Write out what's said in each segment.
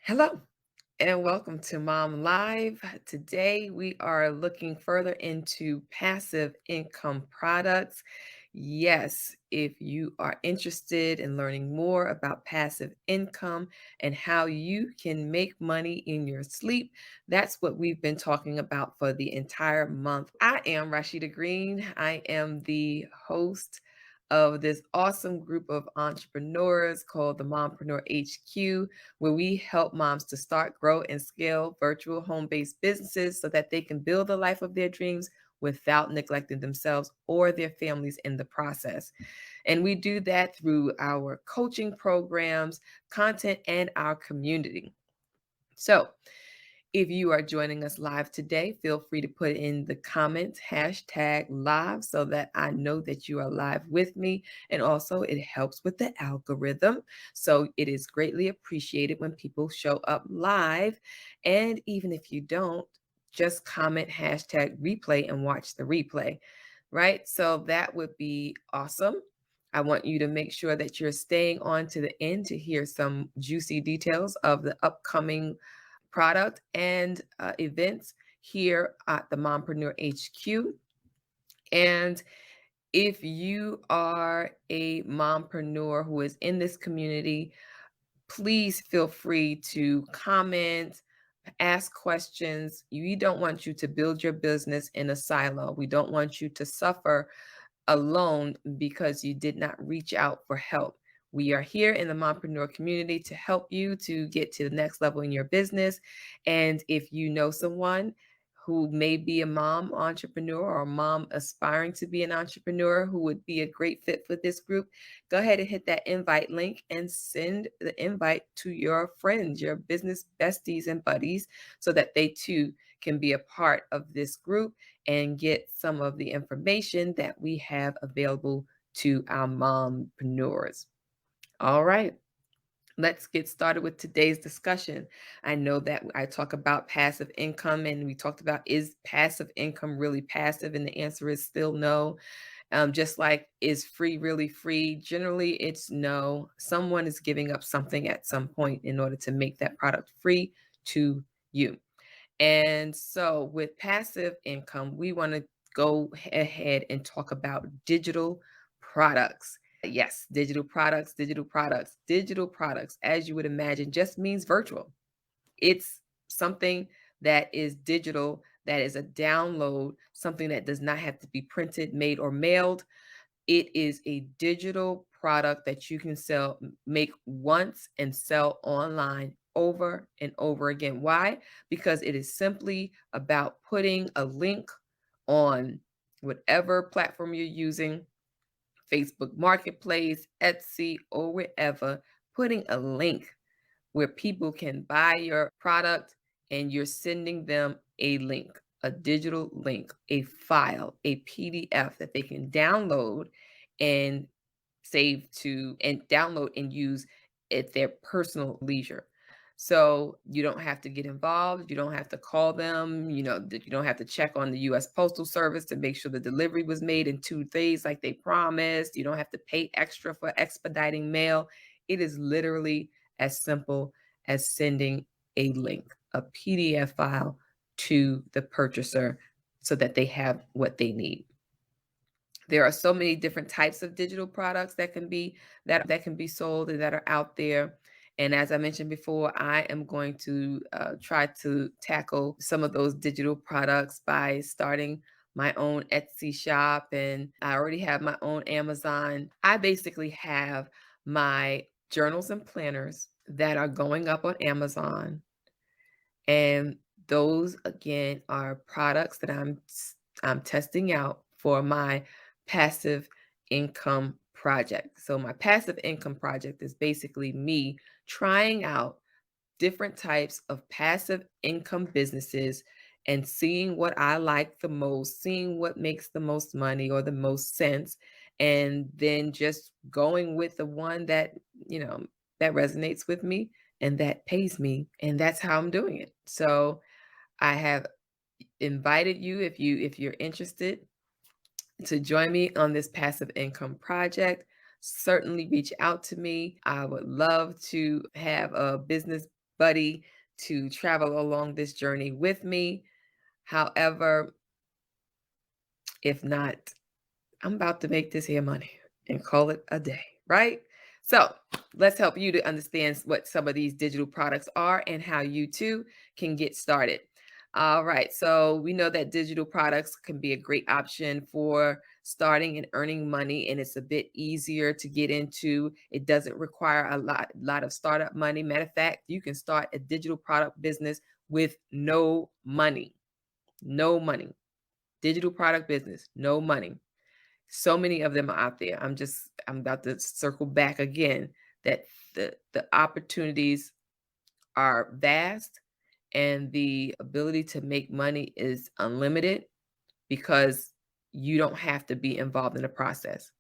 Hello and welcome to Mom Live. Today we are looking further into passive income products. Yes, if you are interested in learning more about passive income and how you can make money in your sleep, that's what we've been talking about for the entire month. I am Rashida Green. I am the host of this awesome group of entrepreneurs called the Mompreneur HQ, where we help moms to start, grow, and scale virtual home based businesses so that they can build the life of their dreams without neglecting themselves or their families in the process. And we do that through our coaching programs, content, and our community. So, if you are joining us live today, feel free to put in the comments hashtag live so that I know that you are live with me. And also, it helps with the algorithm. So it is greatly appreciated when people show up live. And even if you don't, just comment hashtag replay and watch the replay, right? So that would be awesome. I want you to make sure that you're staying on to the end to hear some juicy details of the upcoming product and events here at the Mompreneur HQ. And if you are a mompreneur who is in this community, please feel free to comment, ask questions. We don't want you to build your business in a silo. We don't want you to suffer alone because you did not reach out for help. We are here in the mompreneur community to help you to get to the next level in your business. And if you know someone who may be a mom entrepreneur or a mom aspiring to be an entrepreneur who would be a great fit for this group, go ahead and hit that invite link and send the invite to your friends, your business besties and buddies, so that they too can be a part of this group and get some of the information that we have available to our mompreneurs. All right. Let's get started with today's discussion. I know that I talk about passive income and we talked about, is passive income really passive? And the answer is still no. Just like, is free really free? Generally, it's no. Someone is giving up something at some point in order to make that product free to you. And so with passive income, we want to go ahead and talk about digital products. Yes, digital products, digital products, digital products, as you would imagine, just means virtual. It's something that is digital, that is a download, something that does not have to be printed, made, or mailed. It is a digital product that you can sell, make once and sell online over and over again. Why? Because it is simply about putting a link on whatever platform you're using, Facebook Marketplace, Etsy, or wherever, putting a link where people can buy your product and you're sending them a link, a digital link, a file, a PDF that they can download and save to and download and use at their personal leisure. So you don't have to get involved. You don't have to call them. You don't have to check on the US Postal Service to make sure the delivery was made in 2 days like they promised. You don't have to pay extra for expediting mail. It is literally as simple as sending a link, a PDF file to the purchaser so that they have what they need. There are so many different types of digital products that can be sold and that are out there. And as I mentioned before, I am going to try to tackle some of those digital products by starting my own Etsy shop. And I already have my own Amazon. I basically have my journals and planners that are going up on Amazon. And those again are products that I'm testing out for my passive income project. So my passive income project is basically me trying out different types of passive income businesses and seeing what I like the most, seeing what makes the most money or the most sense, and then just going with the one that, that resonates with me and that pays me. And that's how I'm doing it. So I have invited you, if you're interested, to join me on this passive income project. Certainly reach out to me. I would love to have a business buddy to travel along this journey with me. However, if not, I'm about to make this here money and call it a day, right? So let's help you to understand what some of these digital products are and how you too can get started. All right. So we know that digital products can be a great option for starting and earning money, and it's a bit easier to get into. It doesn't require a lot of startup money. Matter of fact, you can start a digital product business with no money. No money. Digital product business, no money. So many of them are out there. I'm about to circle back again that the opportunities are vast and the ability to make money is unlimited because you don't have to be involved in the process.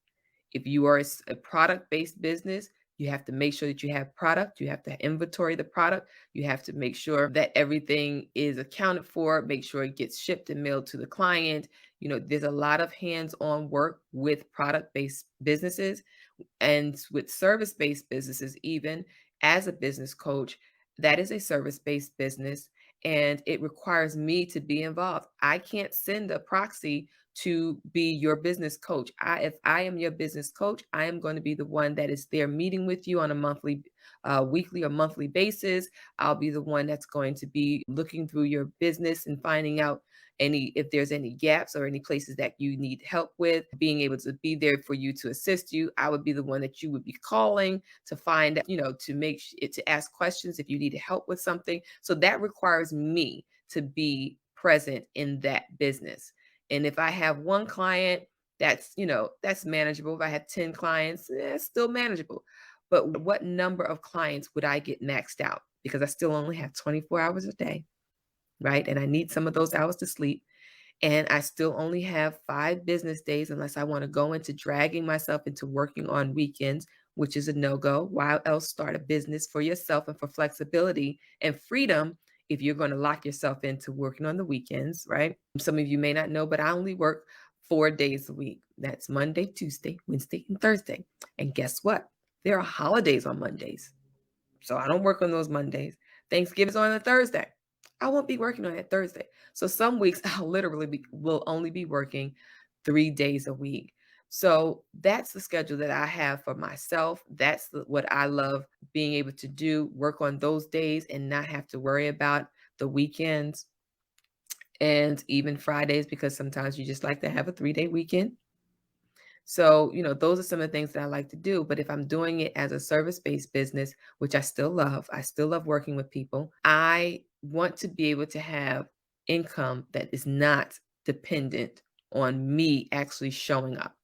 If you are a product-based business, you have to make sure that you have product, you have to inventory the product, you have to make sure that everything is accounted for, make sure it gets shipped and mailed to the client. There's a lot of hands-on work with product-based businesses and with service-based businesses. Even as a business coach, that is a service-based business, and it requires me to be involved. I can't send a proxy to be your business coach. If I am your business coach, I am going to be the one that is there meeting with you on a monthly, weekly or monthly basis. I'll be the one that's going to be looking through your business and finding out if there's any gaps or any places that you need help with, being able to be there for you to assist you. I would be the one that you would be calling to find, to make it, to ask questions if you need help with something. So that requires me to be present in that business. And if I have one client, that's manageable. If I have 10 clients, it's still manageable. But what number of clients would I get maxed out? Because I still only have 24 hours a day, right? And I need some of those hours to sleep. And I still only have 5 business days unless I want to go into dragging myself into working on weekends, which is a no-go. Why else start a business for yourself and for flexibility and freedom if you're going to lock yourself into working on the weekends, right? Some of you may not know, but I only work 4 days a week. That's Monday, Tuesday, Wednesday, and Thursday. And guess what? There are holidays on Mondays. So I don't work on those Mondays. Thanksgiving's on a Thursday. I won't be working on that Thursday. So some weeks I'll will only be working 3 days a week. So that's the schedule that I have for myself. That's what I love being able to do, work on those days and not have to worry about the weekends and even Fridays, because sometimes you just like to have a 3-day weekend. So, those are some of the things that I like to do. But if I'm doing it as a service-based business, which I still love working with people, I want to be able to have income that is not dependent on me actually showing up.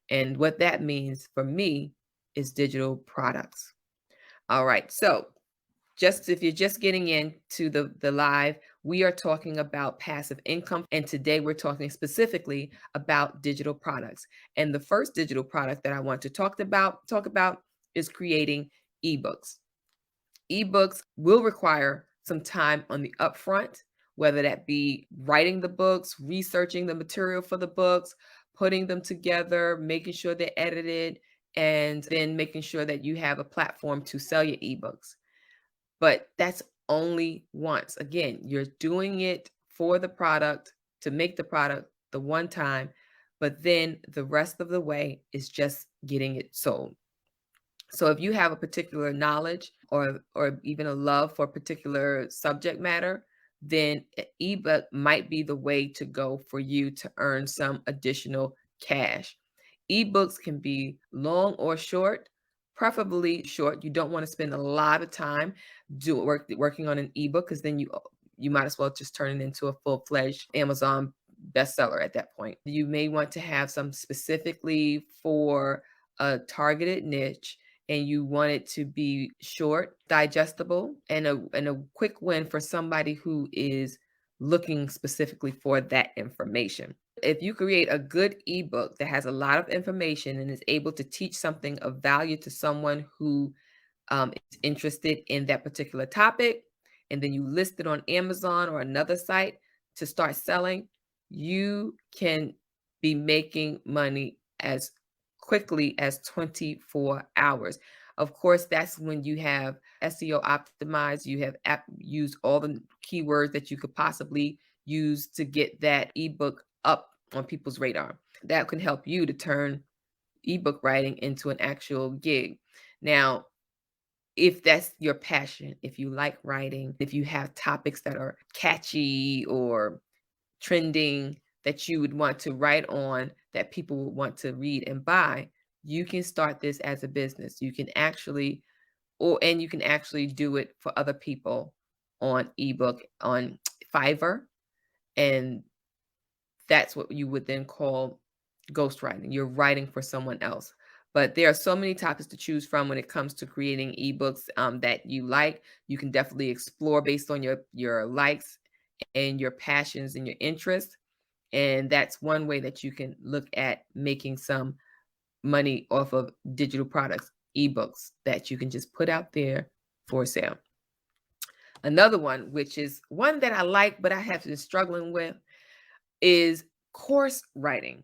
And what that means for me is digital products. All right. So if you're just getting into the live, we are talking about passive income. And today we're talking specifically about digital products. And the first digital product that I want to talk about is creating ebooks. Ebooks will require some time on the upfront, whether that be writing the books, researching the material for the books, putting them together, making sure they're edited, and then making sure that you have a platform to sell your ebooks. But that's only once. Again, you're doing it for the product, to make the product the one time, but then the rest of the way is just getting it sold. So if you have a particular knowledge or even a love for a particular subject matter, then an ebook might be the way to go for you to earn some additional cash. Ebooks can be long or short, preferably short. You don't want to spend a lot of time working on an ebook, because then you might as well just turn it into a full-fledged Amazon bestseller at that point. You may want to have some specifically for a targeted niche, and you want it to be short, digestible, and a quick win for somebody who is looking specifically for that information. If you create a good ebook that has a lot of information and is able to teach something of value to someone who is interested in that particular topic, and then you list it on Amazon or another site to start selling, you can be making money as quickly as 24 hours. Of course, that's when you have SEO optimized, you have used all the keywords that you could possibly use to get that ebook up on people's radar. That can help you to turn ebook writing into an actual gig. Now, if that's your passion, if you like writing, if you have topics that are catchy or trending that you would want to write on that people would want to read and buy, you can start this as a business. You can actually, and you can actually do it for other people on ebook on Fiverr, and that's what you would then call ghostwriting. You're writing for someone else. But there are so many topics to choose from when it comes to creating ebooks that you like. You can definitely explore based on your likes and your passions and your interests. And that's one way that you can look at making some money off of digital products, ebooks that you can just put out there for sale. Another one, which is one that I like, but I have been struggling with, is course writing.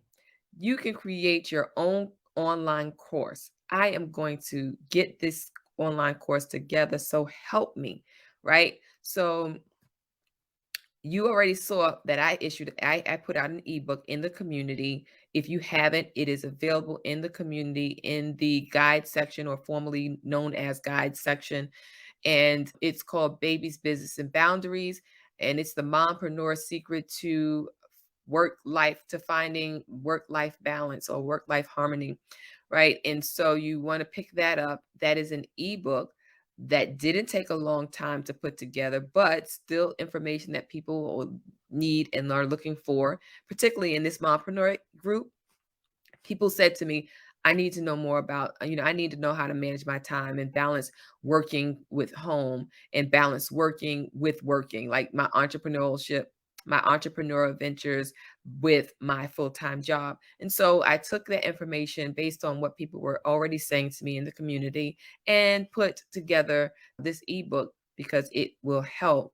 You can create your own online course. I am going to get this online course together, so help me, right? So you already saw that I put out an ebook in the community. If you haven't, it is available in the community in the guide section, or formerly known as guide section. And it's called Babies, Business, and Boundaries. And it's the mompreneur secret to finding work life balance or work life harmony, right? And so you want to pick that up. That is an ebook that didn't take a long time to put together, but still information that people will need and are looking for, particularly in this mompreneur group. People said to me, I need to know more about, I need to know how to manage my time and balance working with home and balance working with working, like my entrepreneurial ventures with my full-time job. And so I took that information based on what people were already saying to me in the community and put together this ebook because it will help.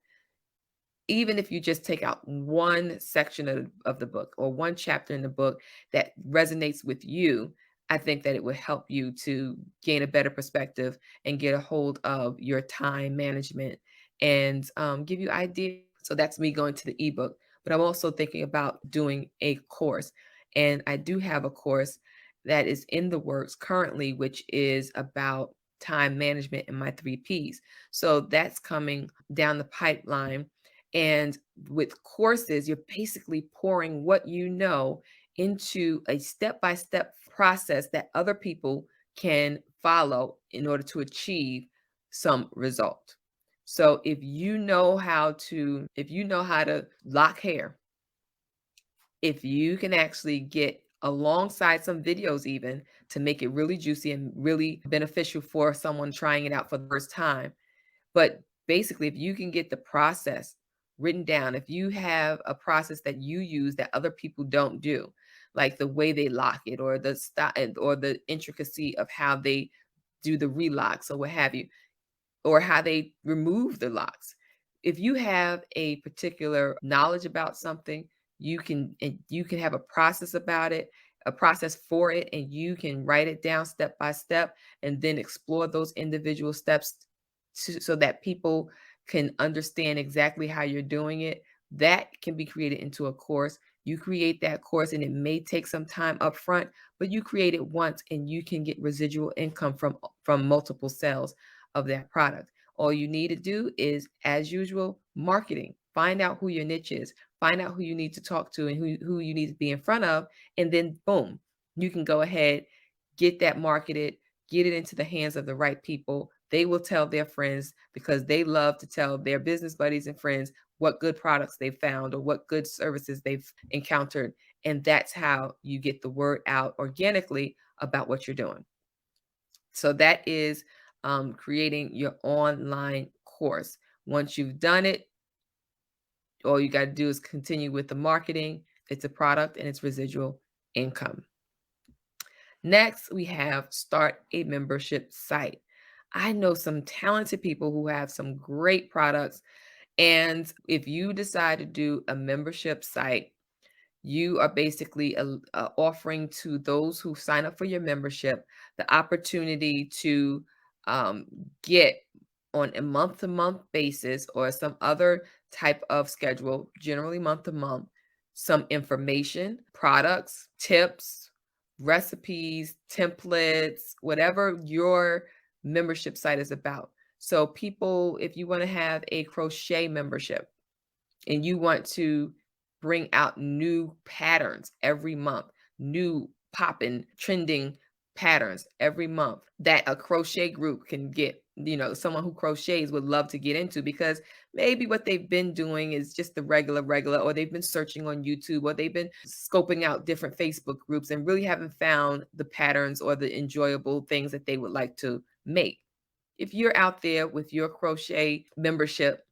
Even if you just take out one section of the book or one chapter in the book that resonates with you, I think that it would help you to gain a better perspective and get a hold of your time management and give you ideas. So that's me going to the ebook. But I'm also thinking about doing a course. And I do have a course that is in the works currently, which is about time management and my 3 Ps. So that's coming down the pipeline. And with courses, you're basically pouring what you know into a step-by-step process that other people can follow in order to achieve some result. So if you know how to lock hair, if you can actually get alongside some videos even to make it really juicy and really beneficial for someone trying it out for the first time, but basically, if you can get the process written down, if you have a process that you use that other people don't do, like the way they lock it or the style or the intricacy of how they do the relocks or what have you, or how they remove the locks. If you have a particular knowledge about something, you can have a process about it, a process for it, and you can write it down step by step and then explore those individual steps so that people can understand exactly how you're doing it. That can be created into a course. You create that course and it may take some time up front, but you create it once and you can get residual income from multiple sales of that product. All you need to do is, as usual, marketing. Find out who your niche is. Find out who you need to talk to and who you need to be in front of. And then, boom, you can go ahead, get that marketed, get it into the hands of the right people. They will tell their friends because they love to tell their business buddies and friends what good products they've found or what good services they've encountered. And that's how you get the word out organically about what you're doing. So that is creating your online course. Once you've done it, all you got to do is continue with the marketing. It's a product and it's residual income. Next, we have start a membership site. I know some talented people who have some great products. And if you decide to do a membership site, you are basically offering to those who sign up for your membership the opportunity to um, get on a month to month basis or some other type of schedule, generally month to month, some information, products, tips, recipes, templates, whatever your membership site is about. So, people, if you want to have a crochet membership, and you want to bring out new patterns every month, new popping, trending patterns every month that a crochet group can get, someone who crochets would love to get into, because maybe what they've been doing is just the regular, or they've been searching on YouTube, or they've been scoping out different Facebook groups and really haven't found the patterns or the enjoyable things that they would like to make. If you're out there with your crochet membership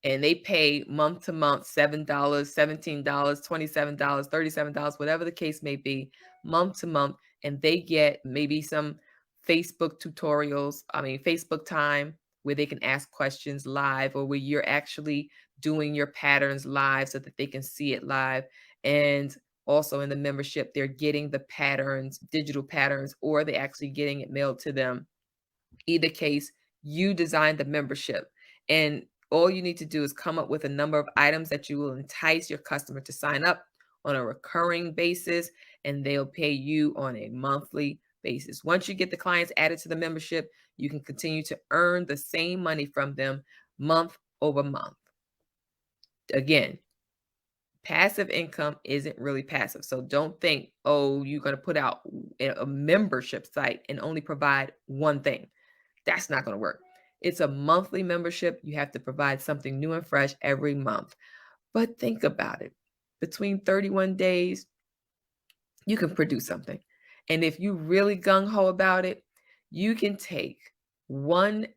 and they pay month to month $7, $17, $27, $37, whatever the case may be, month to month, and they get maybe some Facebook tutorials, Facebook time where they can ask questions live, or where you're actually doing your patterns live so that they can see it live. And also in the membership, they're getting the patterns, digital patterns, or they're actually getting it mailed to them. Either case, you designed the membership, and all you need to do is come up with a number of items that you will entice your customer to sign up on a recurring basis, and they'll pay you on a monthly basis. Once you get the clients added to the membership, you can continue to earn the same money from them month over month. Again, passive income isn't really passive. So don't think, oh, you're going to put out a membership site and only provide one thing. That's not going to work. It's a monthly membership. You have to provide something new and fresh every month. But think about it. Between 31 days, you can produce something. And if you really gung ho about it, you can take one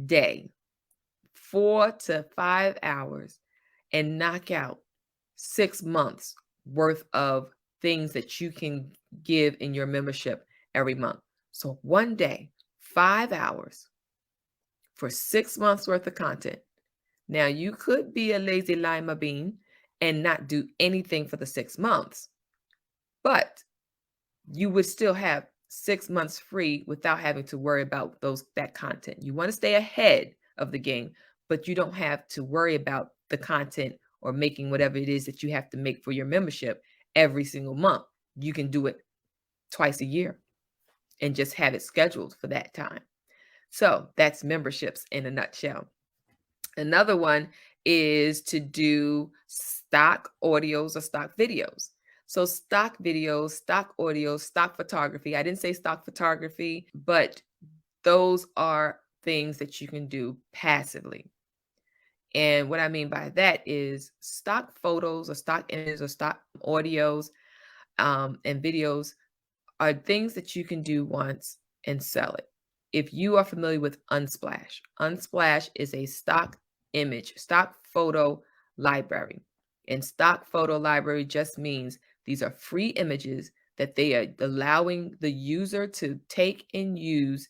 day, 4 to 5 hours, and knock out 6 months worth of things that you can give in your membership every month. So one day, 5 hours for 6 months worth of content. Now, you could be a lazy lima bean and not do anything for the 6 months, but you would still have 6 months free without having to worry about that content. You want to stay ahead of the game, but you don't have to worry about the content or making whatever it is that you have to make for your membership every single month. You can do it twice a year and just have it scheduled for that time. So that's memberships in a nutshell. Another one is to do stock audios or stock videos. So stock videos, stock audio, stock photography. I didn't say stock photography, but those are things that you can do passively. And what I mean by that is stock photos or stock images or stock audios and videos are things that you can do once and sell it. If you are familiar with Unsplash, Unsplash is a stock image, stock photo library. And stock photo library just means these are free images that they are allowing the user to take and use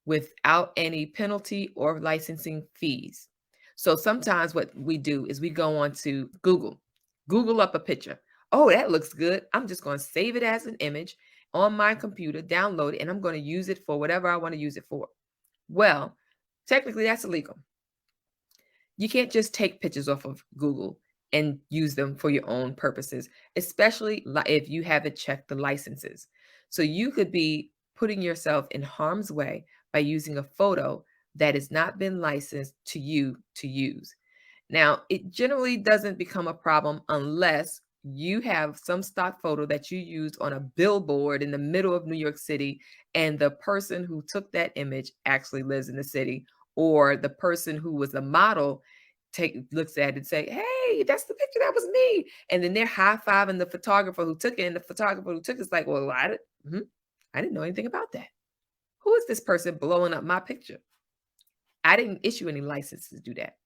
without any penalty or licensing fees. So sometimes what we do is we go on to Google up a picture. Oh, that looks good. I'm just going to save it as an image on my computer, download it, and I'm going to use it for whatever I want to use it for. Well, technically that's illegal. You can't just take pictures off of Google and use them for your own purposes, especially if you haven't checked the licenses. So you could be putting yourself in harm's way by using a photo that has not been licensed to you to use. Now, it generally doesn't become a problem unless you have some stock photo that you used on a billboard in the middle of New York City, and the person who took that image actually lives in the city, or the person who was the model looks at it and say, "Hey, that's the picture. That was me." And then they're high-fiving the photographer who took it, and the photographer who took it's like, "Well, I didn't know anything about that. Who is this person blowing up my picture? I didn't issue any license to do that."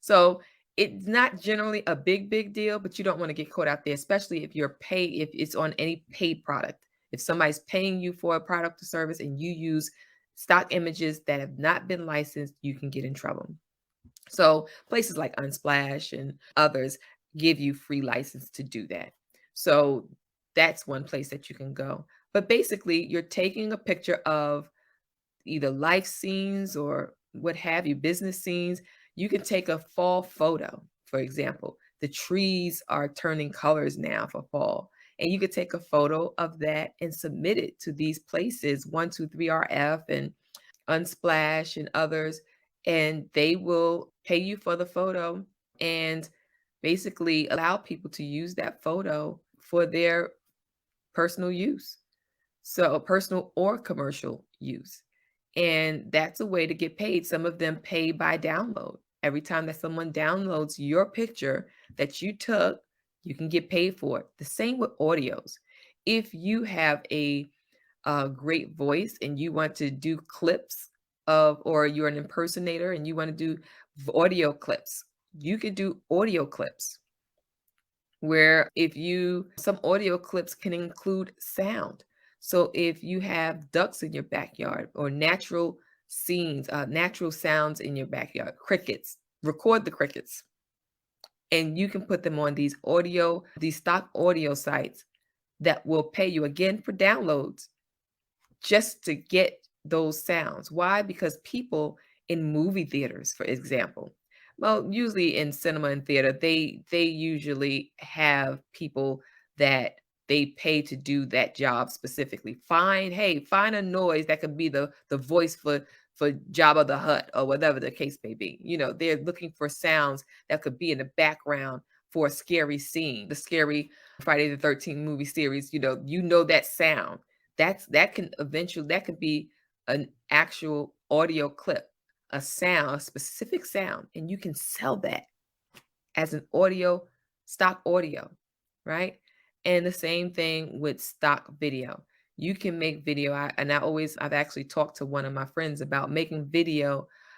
So it's not generally a big deal, but you don't want to get caught out there, especially if it's on any paid product. If somebody's paying you for a product or service and you use stock images that have not been licensed, you can get in trouble. So places like Unsplash and others give you free license to do that. So that's one place that you can go. But basically, you're taking a picture of either life scenes or what have you, business scenes. You can take a fall photo, for example. The trees are turning colors now for fall. And you could take a photo of that and submit it to these places, 123RF and Unsplash and others, and they will pay you for the photo and basically allow people to use that photo for their personal use. So, personal or commercial use. And that's a way to get paid. Some of them pay by download. Every time that someone downloads your picture that you took, you can get paid for it. The same with audios. If you have a great voice and you want to do clips of, or you're an impersonator and you want to do audio clips, you could do audio clips where if you, some audio clips can include sound. So if you have ducks in your backyard or natural scenes, natural sounds in your backyard, crickets, record the crickets and you can put them on these stock audio sites that will pay you again for downloads just to get those sounds. Why? Because people in movie theaters, for example, well, usually in cinema and theater, they usually have people that they pay to do that job specifically. Find a noise that could be the voice for Jabba the Hutt or whatever the case may be. They're looking for sounds that could be in the background for a scary scene, the scary Friday the 13th movie series. That sound that can be an actual audio clip, a sound, a specific sound, and you can sell that as an stock audio, right? And the same thing with stock video. You can make video. I've actually talked to one of my friends about making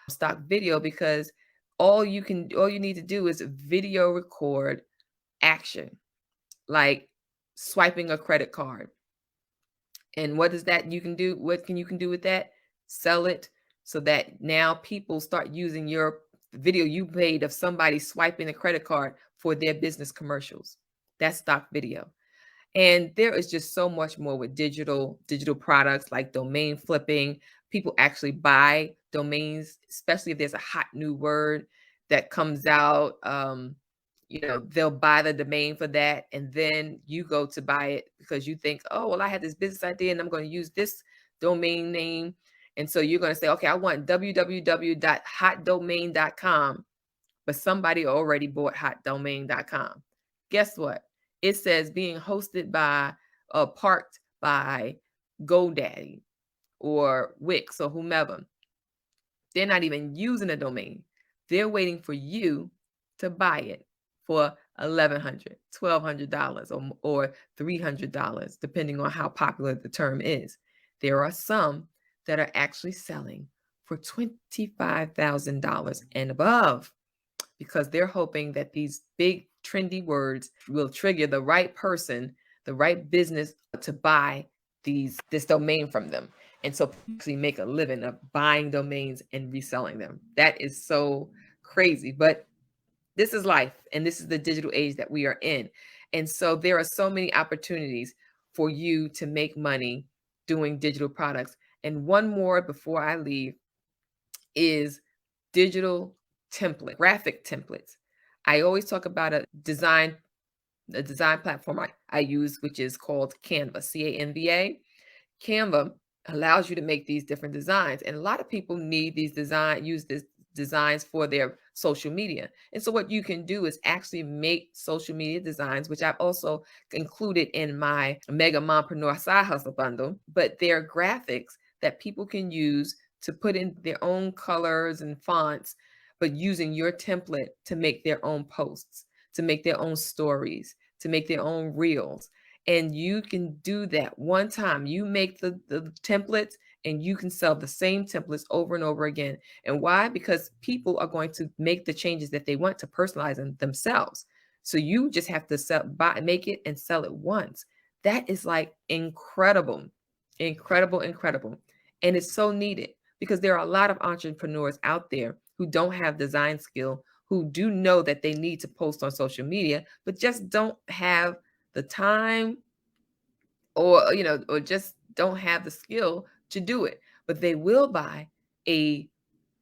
stock video, because all you need to do is video record action, like swiping a credit card. And what is that you can do? What can you can do with that? Sell it so that now people start using your video you made of somebody swiping a credit card for their business commercials. That's stock video. And there is just so much more with digital products like domain flipping. People actually buy domains, especially if there's a hot new word that comes out. They'll buy the domain for that, and then you go to buy it because you think, oh, well, I had this business idea and I'm going to use this domain name. And so you're going to say, okay, I want www.hotdomain.com, but somebody already bought hotdomain.com. Guess what? It says being hosted by, parked by GoDaddy or Wix or whomever. They're not even using a domain. They're waiting for you to buy it for $1,100, $1,200, or $300, depending on how popular the term is. There are some that are actually selling for $25,000 and above, because they're hoping that these big trendy words will trigger the right person, the right business to buy this domain from them. And so people actually make a living of buying domains and reselling them. That is so crazy. But this is life, and this is the digital age that we are in. And so there are so many opportunities for you to make money doing digital products. And one more before I leave is digital graphic templates. I always talk about a design platform I use, which is called Canva, Canva. Canva allows you to make these different designs. And a lot of people use these designs for their social media. And so what you can do is actually make social media designs, which I've also included in my Mega Mompreneur Side Hustle bundle, but they're graphics that people can use to put in their own colors and fonts, but using your template to make their own posts, to make their own stories, to make their own reels. And you can do that one time. You make the templates, and you can sell the same templates over and over again. And why? Because people are going to make the changes that they want to personalize them themselves. So you just have to make it and sell it once. That is like incredible, incredible, incredible. And it's so needed, because there are a lot of entrepreneurs out there who don't have design skill, who do know that they need to post on social media, but just don't have the time, or just don't have the skill to do it. but they will buy a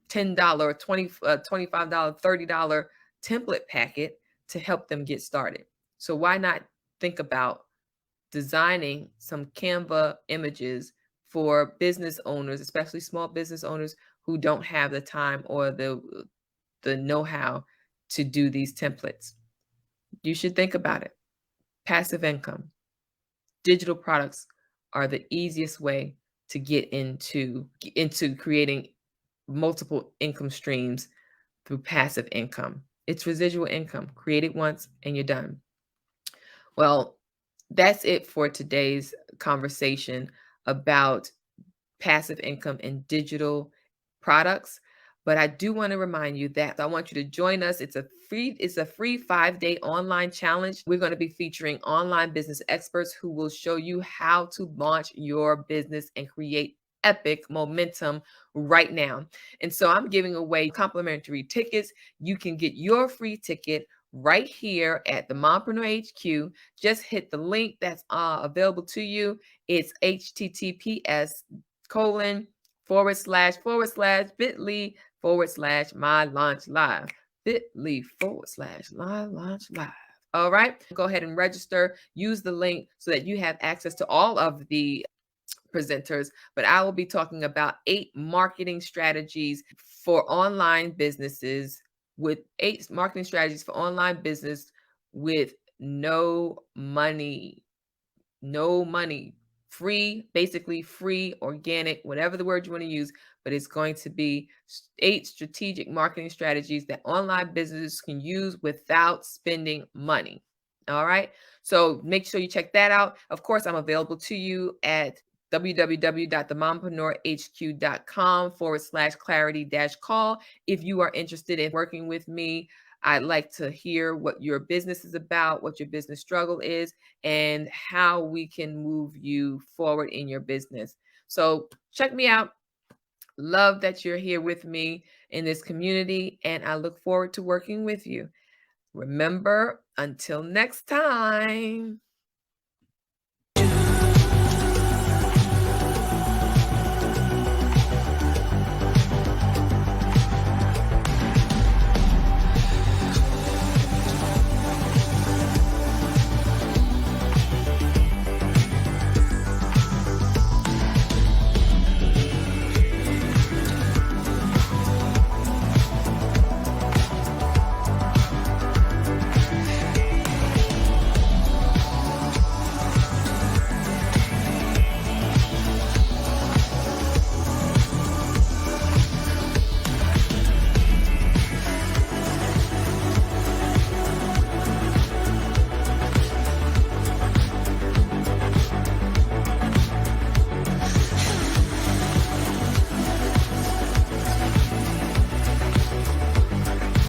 $10, 20, $25, $30 template packet to help them get started. So why not think about designing some Canva images for business owners, especially small business owners who don't have the time or the know-how to do these templates. You should think about it. Passive income. Digital products are the easiest way to get into creating multiple income streams through passive income. It's residual income. Create it once and you're done. Well, that's it for today's conversation about passive income and digital products. But I do want to remind you that I want you to join us. It's a free 5-day online challenge. We're going to be featuring online business experts who will show you how to launch your business and create epic momentum right now. And so I'm giving away complimentary tickets. You can get your free ticket right here at the Mompreneur HQ. Just hit the link that's available to you. It's https://bit.ly// my launch live. bit.ly/my launch live. All right. Go ahead and register. Use the link so that you have access to all of the presenters, but I will be talking about 8 marketing strategies for online businesses with 8 marketing strategies for online business with no money. No money. Free, basically free, organic, whatever the word you want to use, but it's going to be 8 strategic marketing strategies that online businesses can use without spending money. All right. So make sure you check that out. Of course, I'm available to you at www.themompreneurhq.com/clarity-call. If you are interested in working with me, I'd like to hear what your business is about, what your business struggle is, and how we can move you forward in your business. So check me out. Love that you're here with me in this community, and I look forward to working with you. Remember, until next time.